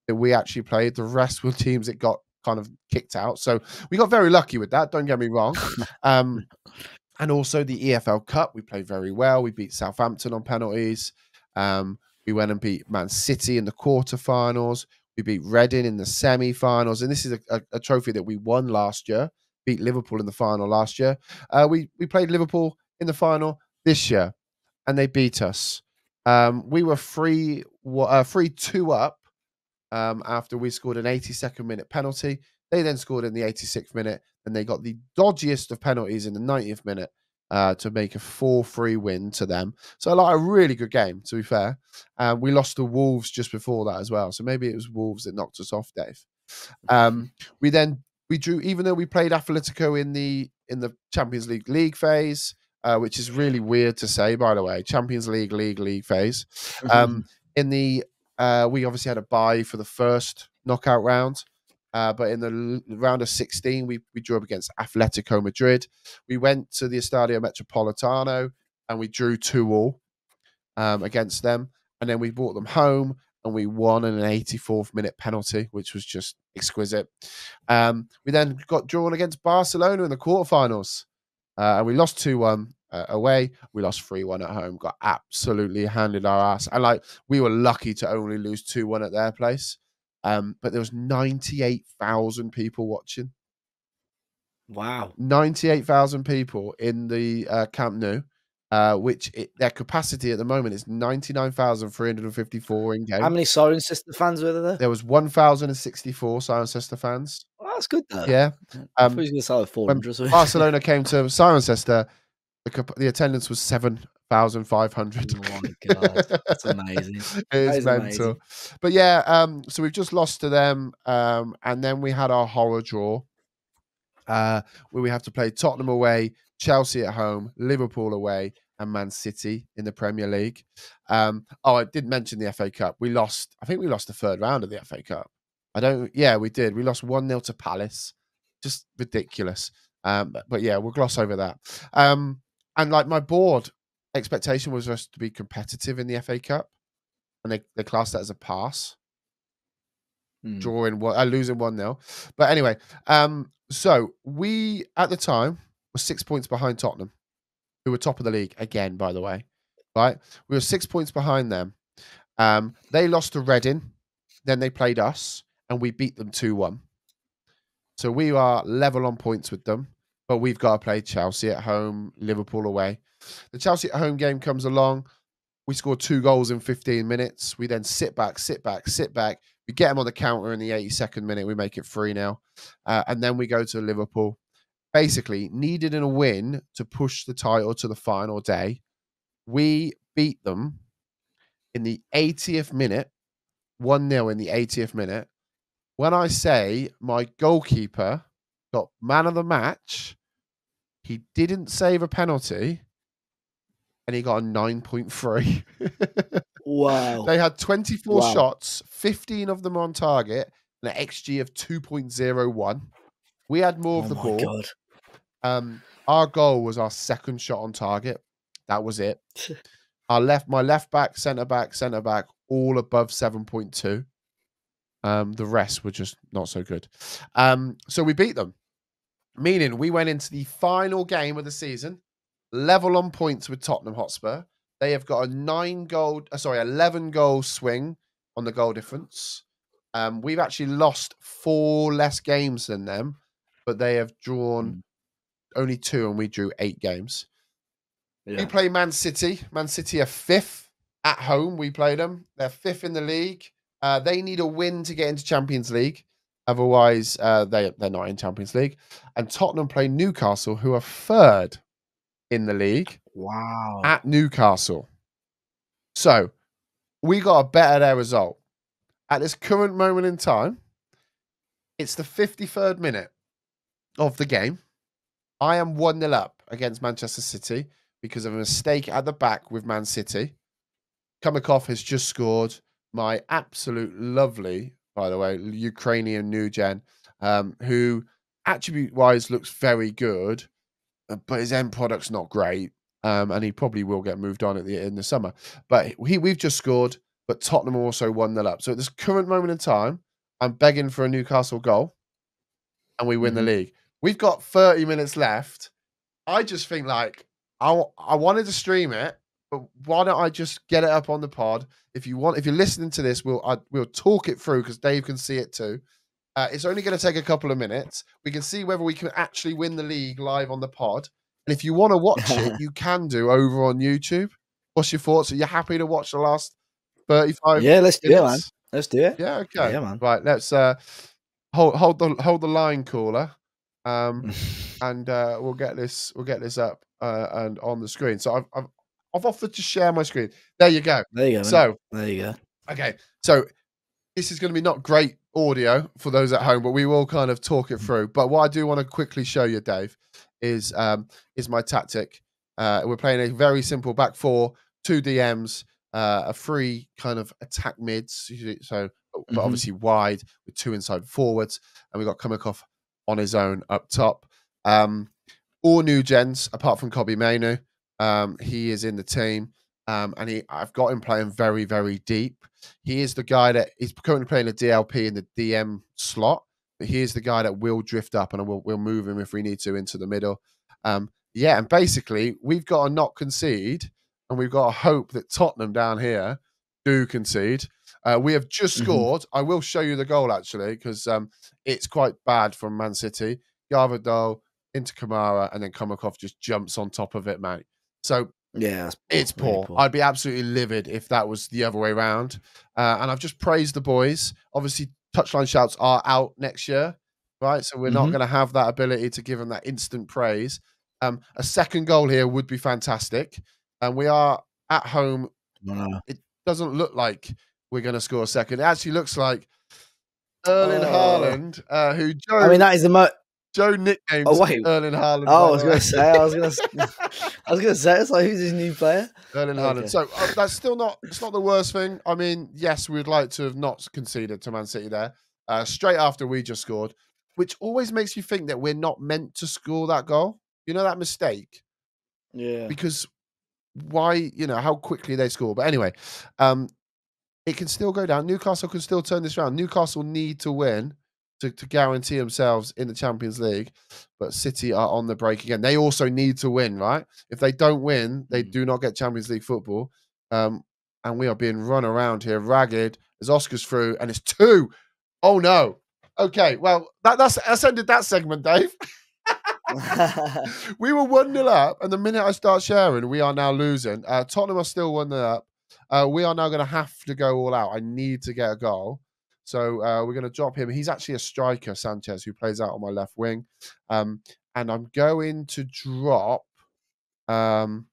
that we actually played. The rest were teams that got kind of kicked out. So we got very lucky with that. Don't get me wrong. And also the EFL Cup, we played very well. We beat Southampton on penalties. We went and beat Man City in the quarterfinals. We beat Reading in the semi-finals. And this is a trophy that we won last year. Beat Liverpool in the final last year. We played Liverpool in the final this year, and they beat us. We were 3-2 up after we scored an 82nd minute penalty. They then scored in the 86th minute, and they got the dodgiest of penalties in the 90th minute to make a 4-3 win to them. So like a really good game, to be fair. We lost to Wolves just before that as well. So maybe it was Wolves that knocked us off, Dave. We drew, even though we played Atletico in the Champions League phase, which is really weird to say, by the way. Champions League phase. We obviously had a bye for the first knockout round. But in the round of 16, we drew up against Atletico Madrid. We went to the Estadio Metropolitano and we drew 2-2 against them. And then we brought them home and we won in an 84th minute penalty, which was just exquisite. We then got drawn against Barcelona in the quarterfinals. And we lost 2-1 away. We lost 3-1 at home. Got absolutely handed our ass. And we were lucky to only lose 2-1 at their place. But there was 98,000 people watching. Wow. 98,000 people in the Camp Nou, their capacity at the moment is 99,354 in game. How many Cirencester fans were there? There was 1,064 Cirencester fans. Well, that's good though. Yeah. I thought he was going to say 400. When Barcelona came to Cirencester, the attendance was 7,500. Oh my God, that's amazing. It is mental. Amazing. But yeah, so we've just lost to them, and then we had our horror draw, where we have to play Tottenham away, Chelsea at home, Liverpool away, and Man City in the Premier League. I didn't mention the FA Cup. I think we lost the 3rd round of the FA Cup. We did. We lost 1-0 to Palace. Just ridiculous. But yeah, we'll gloss over that. And my board expectation was us to be competitive in the FA Cup, and they classed that as a pass. Losing 1-0. But anyway, so we at the time were 6 points behind Tottenham, who were top of the league again, by the way. Right? We were 6 points behind them. They lost to Reading, then they played us, and we beat them 2-1. So we are level on points with them. But we've got to play Chelsea at home, Liverpool away. The Chelsea at home game comes along. We score 2 goals in 15 minutes. We then sit back. We get them on the counter in the 82nd minute. We make it 3-0. And then we go to Liverpool. Basically, needed a win to push the title to the final day. We beat them in the 80th minute, 1-0 in the 80th minute. When I say my goalkeeper got man of the match, he didn't save a penalty, and he got a 9.3. Wow. They had 24 shots, 15 of them on target, and an XG of 2.01. We had more of the ball. God. Our goal was our 2nd shot on target. That was it. My left back, centre back, all above 7.2. The rest were just not so good. So we beat them, meaning we went into the final game of the season level on points with Tottenham Hotspur. They have got a 11 goal swing on the goal difference. We've actually lost 4 less games than them, but they have drawn only 2 and we drew 8 games. Yeah. We play Man City. Man City are 5th at home. We play them. They're 5th in the league. They need a win to get into Champions League. Otherwise, they're not in Champions League. And Tottenham play Newcastle, who are 3rd in the league. Wow. At Newcastle. So, we got to better their result. At this current moment in time, it's the 53rd minute of the game. I am 1-0 up against Manchester City because of a mistake at the back with Man City. Kumikov has just scored. My absolute lovely, by the way, Ukrainian new gen, who attribute-wise looks very good, but his end product's not great, and he probably will get moved on in the summer. But we've just scored, but Tottenham also 1-0 up. So at this current moment in time, I'm begging for a Newcastle goal, and we win the league. We've got 30 minutes left. I just think, like, I wanted to stream it, but why don't I just get it up on the pod? If you're listening to this, we'll talk it through because Dave can see it too. It's only going to take a couple of minutes. We can see whether we can actually win the league live on the pod. And if you want to watch it, you can do over on YouTube. What's your thoughts? Are you happy to watch the last 35 Yeah, let's do it, man. minutes? Let's do it. Yeah, okay. Yeah, man. Right, let's hold the line, caller. And we'll get this up and on the screen. So I've offered to share my screen. There you go. There you go. So there you go. Okay, so this is going to be not great audio for those at home, but we will kind of talk it through. But what I do want to quickly show you, Dave, is my tactic. We're playing a very simple back 4, 2 DMs, a 3 kind of attack mids. So, but obviously wide with 2 inside forwards, and we got Kumikov on his own up top. All new gens apart from Kobe Mainu. He is in the team, and I've got him playing very, very deep. He is the guy that is currently playing a DLP in the DM slot, but he is the guy that will drift up, and we'll move him if we need to into the middle. Yeah, and basically we've got to not concede, and we've got to hope that Tottenham down here do concede. We have just scored. I will show you the goal actually because it's quite bad from Man City. Garvadol into Kamara, and then Kumikov just jumps on top of it, mate. So yeah, it's poor. Really poor. I'd be absolutely livid if that was the other way around. And I've just praised the boys. Obviously, touchline shouts are out next year, right? So we're not going to have that ability to give them that instant praise. A second goal here would be fantastic. And we are at home. It doesn't look like we're going to score a second. It actually looks like Erling Haaland, who Joe... I mean, that is the Joe nicknames Erling Haaland. Oh, I was going to say, it's like, who's his new player? Erling Haaland. So that's still not, it's not the worst thing. I mean, yes, we'd like to have not conceded to Man City there, straight after we just scored, which always makes you think that we're not meant to score that goal. You know, that mistake? Yeah. Because why, how quickly they score. But anyway, it can still go down. Newcastle can still turn this around. Newcastle need to win to guarantee themselves in the Champions League, but City are on the break again. They also need to win, right? If they don't win, they do not get Champions League football. And we are being run around here ragged as Oscar's through, and it's 2. Oh no. Okay, well that's ended that segment, Dave. We were 1-0 up, and the minute I start sharing, we are now losing. Tottenham are still 1-0 up. We are now going to have to go all out. I need to get a goal. So we're going to drop him. He's actually a striker, Sanchez, who plays out on my left wing. And I'm going to drop the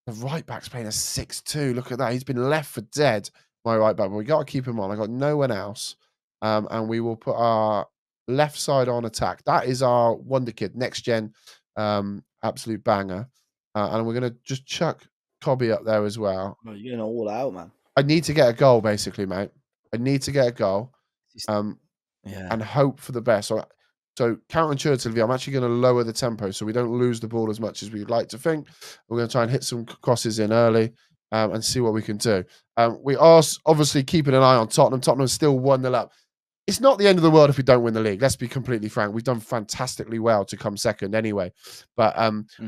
right back's playing a 6-2. Look at that. He's been left for dead, my right back. But we got to keep him on. I got no one else. And we will put our left side on attack. That is our wonder kid, next gen, absolute banger. And we're going to just chuck Kobe up there as well. Oh, you're going all out, man. I need to get a goal, basically, mate. I need to get a goal, and hope for the best. So counterintuitively, I'm actually going to lower the tempo so we don't lose the ball as much as we'd like to think. We're going to try and hit some crosses in early and see what we can do. We are obviously keeping an eye on Tottenham. Tottenham's still 1-0 up. it's not the end of the world if we don't win the league. Let's be completely frank. We've done fantastically well to come second anyway. But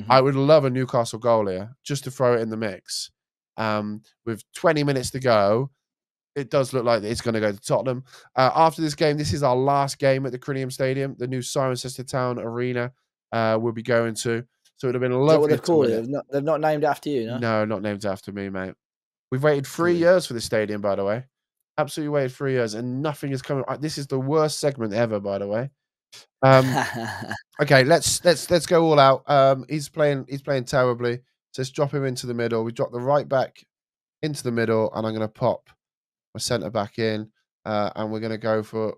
I would love a Newcastle goal here just to throw it in the mix. With 20 minutes to go, it does look like it's going to go to Tottenham. After this game, this is our last game at the Crinium Stadium, the new Cirencester Town Arena we'll be going to. So it would have been lovely. Is that what they've called it? They've not named it after you, no? No, not named after me, mate. We've waited 3 years for this stadium, by the way. Absolutely waited 3 years, and nothing is coming. This is the worst segment ever, by the way. Okay, let's go all out. He's playing terribly. So let's drop him into the middle. We drop the right back into the middle, and I'm going to pop my centre back in, and we're going to go for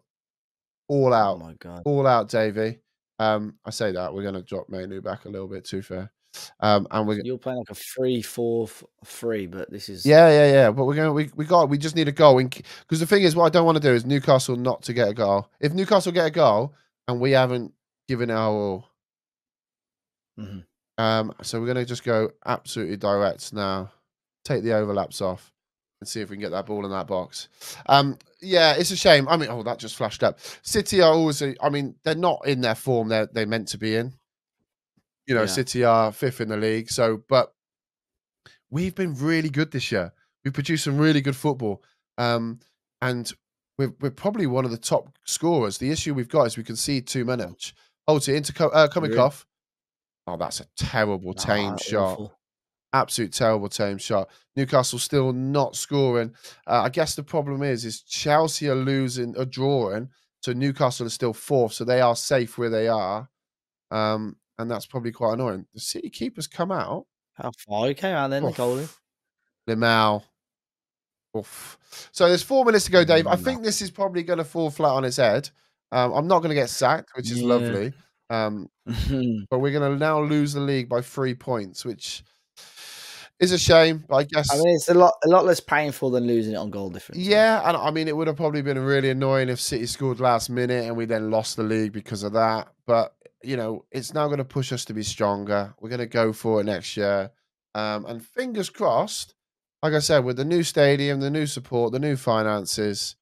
all out. Oh my God, all out, Davey. I say that we're going to drop Mainu back a little bit too fair. And you're playing like a 3-4-3, but this is yeah. But we just need a goal because the thing is, what I don't want to do is Newcastle not to get a goal. If Newcastle get a goal and we haven't given our all, so we're gonna just go absolutely direct now. Take the overlaps off and see if we can get that ball in that box. Yeah, it's a shame. I mean, that just flashed up. City are always. I mean, they're not in their form they're meant to be in. You know, City are 5th in the league. So, but we've been really good this year. We've produced some really good football. And we're probably one of the top scorers. The issue we've got is we concede too much. Hold it into Komikov. Oh, that's a terrible tame shot. Awful. Absolute terrible tame shot. Newcastle still not scoring. I guess the problem is Chelsea are drawing. So Newcastle is still 4th. So they are safe where they are. And that's probably quite annoying. The City keeper's come out. How far he came out then? The goalie. Limau. Oof. So there's 4 minutes to go, Dave. I think this is probably going to fall flat on its head. I'm not going to get sacked, which is lovely. But we're going to now lose the league by 3 points, which is a shame. But I guess it's a lot less painful than losing it on goal difference. Yeah, and I mean it would have probably been really annoying if City scored last minute and we then lost the league because of that. But you know, it's now going to push us to be stronger. We're going to go for it next year. And fingers crossed, like I said, with the new stadium, the new support, the new finances,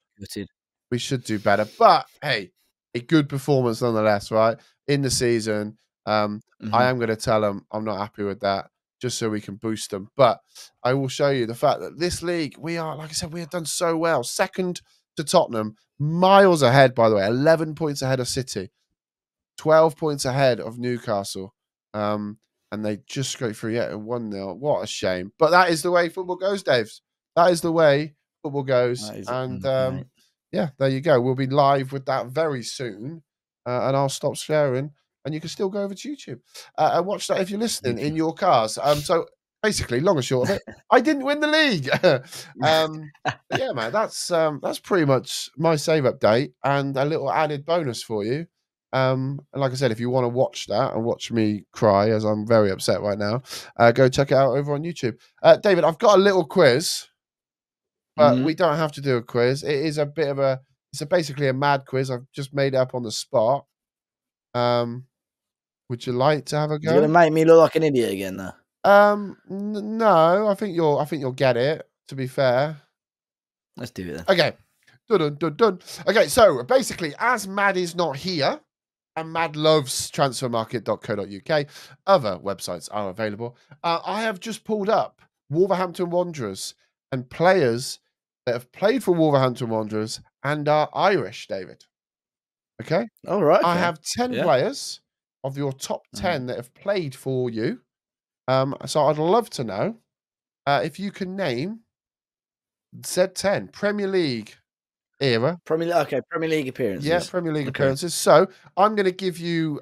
we should do better. But hey, a good performance nonetheless, right? In the season, I am going to tell them I'm not happy with that, just so we can boost them. But I will show you the fact that this league, we are, like I said, we have done so well. 2nd to Tottenham, miles ahead, by the way, 11 points ahead of City. 12 points ahead of Newcastle. And they just go through yet 1-0. What a shame. But that is the way football goes, Dave. That is the way football goes. And yeah, there you go. We'll be live with that very soon. And I'll stop sharing. And you can still go over to YouTube and watch that if you're listening in your cars. So basically, long and short of it, I didn't win the league. But yeah, man, that's pretty much my save update and a little added bonus for you. And like I said, if you want to watch that and watch me cry as I'm very upset right now, go check it out over on YouTube. David, I've got a little quiz, but we don't have to do a quiz. It is it's basically a mad quiz. I've just made it up on the spot. Would you like to have a go? You're gonna make me look like an idiot again, though. No, I think you'll get it. To be fair, let's do it then. Okay, dun. Okay, so basically, as Mad is not here. And Mad loves transfermarket.co.uk. Other websites are available. I have just pulled up Wolverhampton Wanderers and players that have played for Wolverhampton Wanderers and are Irish, David. Okay? All right. I have 10 players of your top 10 that have played for you. So I'd love to know if you can name said 10 Premier League era. Premier League appearances. Yeah, Premier League appearances. So I'm going to give you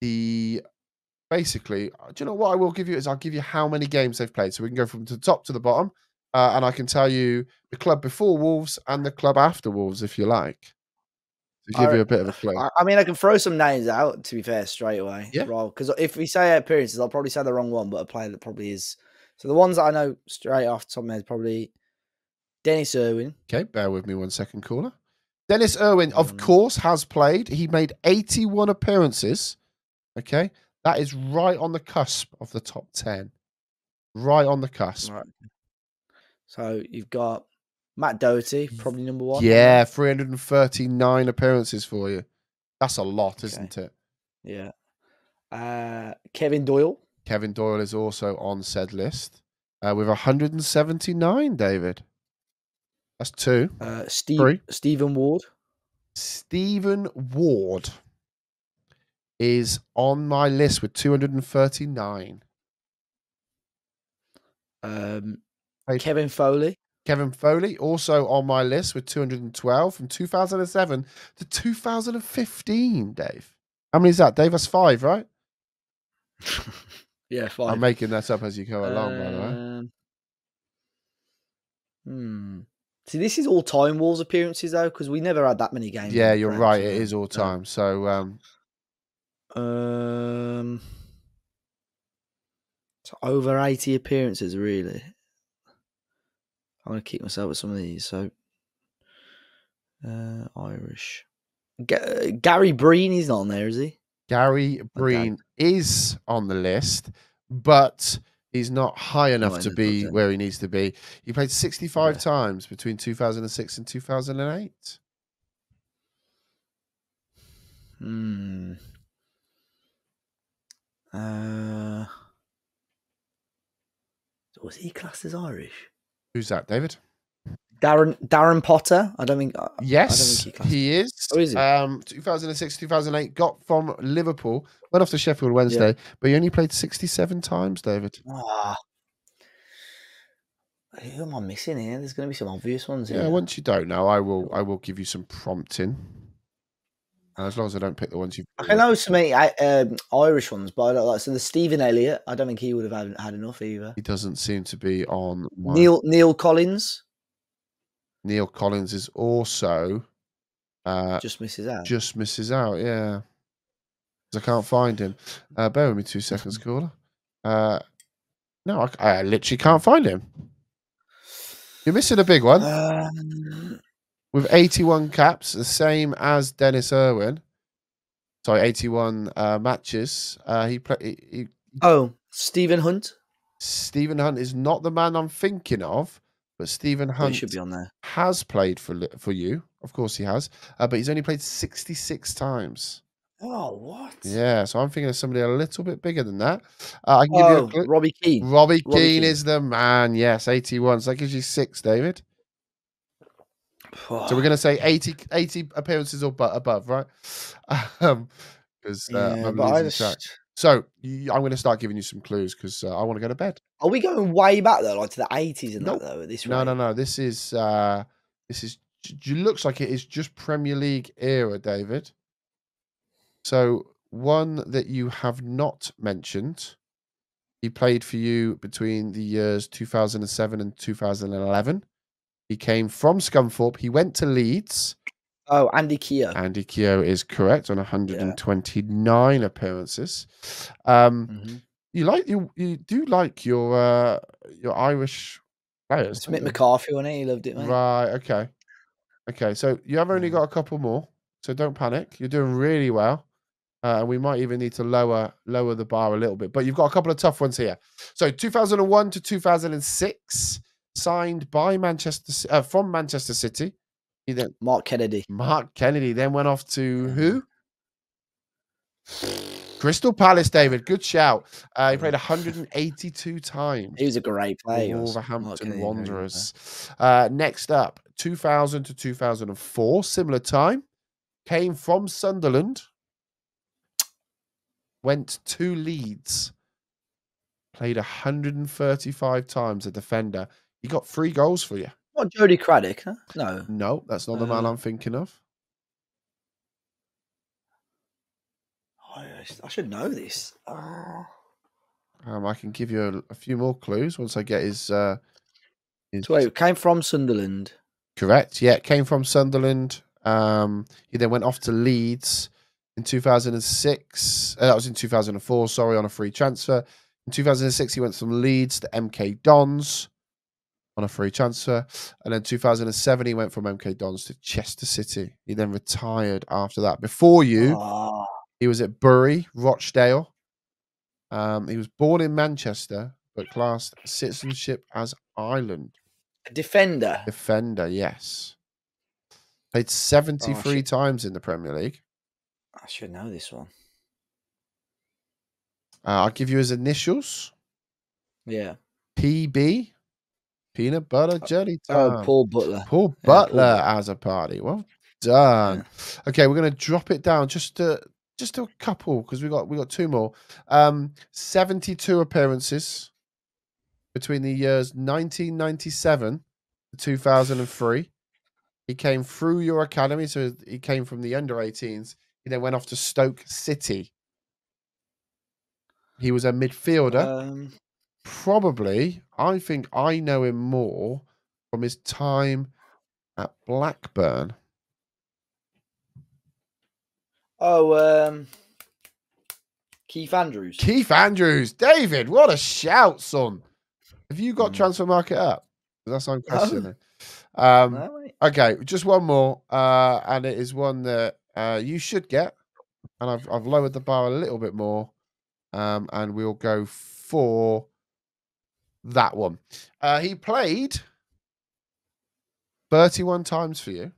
the basically. Do you know what I will give you is I'll give you how many games they've played, so we can go from the top to the bottom, and I can tell you the club before Wolves and the club after Wolves if you like. To give you a bit of a clue. I mean, I can throw some names out. To be fair, straight away. Yeah. Because if we say appearances, I'll probably say the wrong one, but a player that probably is. So the ones that I know straight off the top of my head probably. Dennis Irwin. Okay, bear with me 1 second, caller. Dennis Irwin, of course, has played. He made 81 appearances. Okay, that is right on the cusp of the top 10. Right on the cusp. Right. So you've got Matt Doherty, probably number 1. Yeah, 339 appearances for you. That's a lot, isn't it? Yeah. Kevin Doyle. Kevin Doyle is also on said list with 179, David. That's 2. Stephen Ward. Stephen Ward is on my list with 239. Kevin Foley. Kevin Foley also on my list with 212 from 2007 to 2015, Dave. How many is that, Dave? That's 5, right? Yeah, 5. I'm making that up as you go along, by the way. See, this is all Time Wars appearances, though, because we never had that many games. Yeah, you're right. It is all time. So, over 80 appearances, really. I'm going to kick myself with some of these. So, Irish. Gary Breen, he's not on there, is he? Gary Breen is on the list, but he's not high enough to be where he needs to be. He played 65 times between 2006 and 2008. Was he classed as Irish? Who's that, David? Darren Potter. I don't think. Yes, he is. Oh, is he? 2006, 2008. Got from Liverpool. Went off to Sheffield Wednesday, but he only played 67 times, David. Who am I missing here? There's going to be some obvious ones here. Yeah, once you don't know, I will give you some prompting. As long as I don't pick the ones you've... I know some Irish ones, but I like so the Stephen Elliott. I don't think he would have had enough either. He doesn't seem to be on my... Neil Collins. Neil Collins is also... just misses out. Just misses out, yeah. Because I can't find him. Bear with me 2 seconds, caller. No, I literally can't find him. You're missing a big one. With 81 caps, the same as Dennis Irwin. Sorry, 81 matches. Stephen Hunt. Stephen Hunt is not the man I'm thinking of, but Stephen Hunt should be on there. Has played for you. Of course he has. But he's only played 66 times. Oh, what? Yeah, so I'm thinking of somebody a little bit bigger than that. I can give you a clue. Robbie Keane. Robbie Keane is the man. Yes, 81. So that gives you 6, David. So we're going to say 80 appearances or above, right? Because I'm losing track. So I'm going to start giving you some clues because I want to go to bed. Are we going way back though, like to the 80s and that though? At this rate? No. This is looks like it is just Premier League era, David. So one that you have not mentioned, he played for you between the years 2007 and 2011. He came from Scunthorpe. He went to Leeds. Oh, Andy Keogh. Andy Keogh is correct on 129 appearances. You do like your Irish players. It's Mick McCarthy on it. He loved it, mate. Right. Okay. So you have only got a couple more. So don't panic. You're doing really well. And we might even need to lower the bar a little bit. But you've got a couple of tough ones here. So 2001 to 2006. Signed by from Manchester City. Mark Kennedy. Mark Kennedy then went off to who? Crystal Palace, David. Good shout. He played 182 times. He was a great player. Wolverhampton Wanderers. Next up, 2000 to 2004. Similar time. Came from Sunderland. Went to Leeds. Played 135 times a defender. He got 3 goals for you. Not Jody Craddock, huh? No, that's not the man I'm thinking of. I should know this. I can give you a few more clues once I get his. So wait, came from Sunderland. Correct. Yeah, came from Sunderland. He then went off to Leeds in 2006. That was in 2004. Sorry, on a free transfer. In 2006, he went from Leeds to MK Dons on a free transfer. And then 2007, he went from MK Dons to Chester City. He then retired after that. Before you, he was at Bury, Rochdale. He was born in Manchester, but classed citizenship as Ireland. A defender. Defender, yes. Played 73 times in the Premier League. I should know this one. I'll give you his initials. Yeah. PB. Peanut butter jelly time. Oh, Paul Butler. Paul Butler as a party. Well done. Yeah. Okay, we're gonna drop it down just to a couple because we got two more. 72 appearances between the years 1997 to 2003. He came through your academy, so he came from the under 18s. He then went off to Stoke City. He was a midfielder. Probably, I think I know him more from his time at Blackburn. Oh, Keith Andrews. Keith Andrews. David, what a shout, son. Have you got Transfer Market up? That's what I'm questioning. No, okay, just one more. And it is one that you should get. And I've lowered the bar a little bit more. And we'll go for that one. He played 31 times for you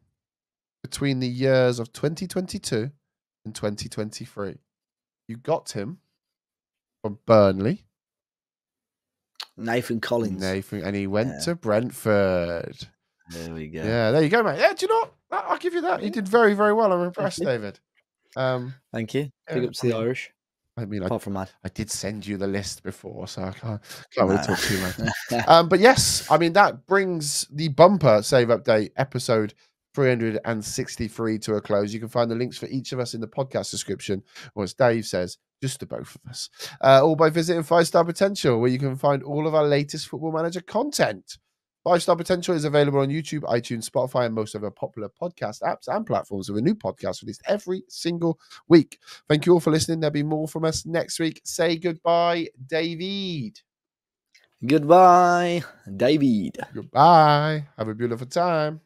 between the years of 2022 and 2023. You got him from Burnley. Nathan Collins. And he went to Brentford. There we go. Yeah, there you go, mate. Yeah, do you know what? I'll give you that. He did very, very well. I'm impressed, David. Thank you. Big up to the Irish. I mean, apart from that, I did send you the list before, so I can't really talk too much. But yes, I mean, that brings the bumper save update episode 363 to a close. You can find the links for each of us in the podcast description, or as Dave says, just the both of us, all by visiting 5-Star Potential, where you can find all of our latest Football Manager content. 5-Star Potential is available on YouTube, iTunes, Spotify, and most of our popular podcast apps and platforms with a new podcast released every single week. Thank you all for listening. There'll be more from us next week. Say goodbye, David. Goodbye, David. Goodbye. Have a beautiful time.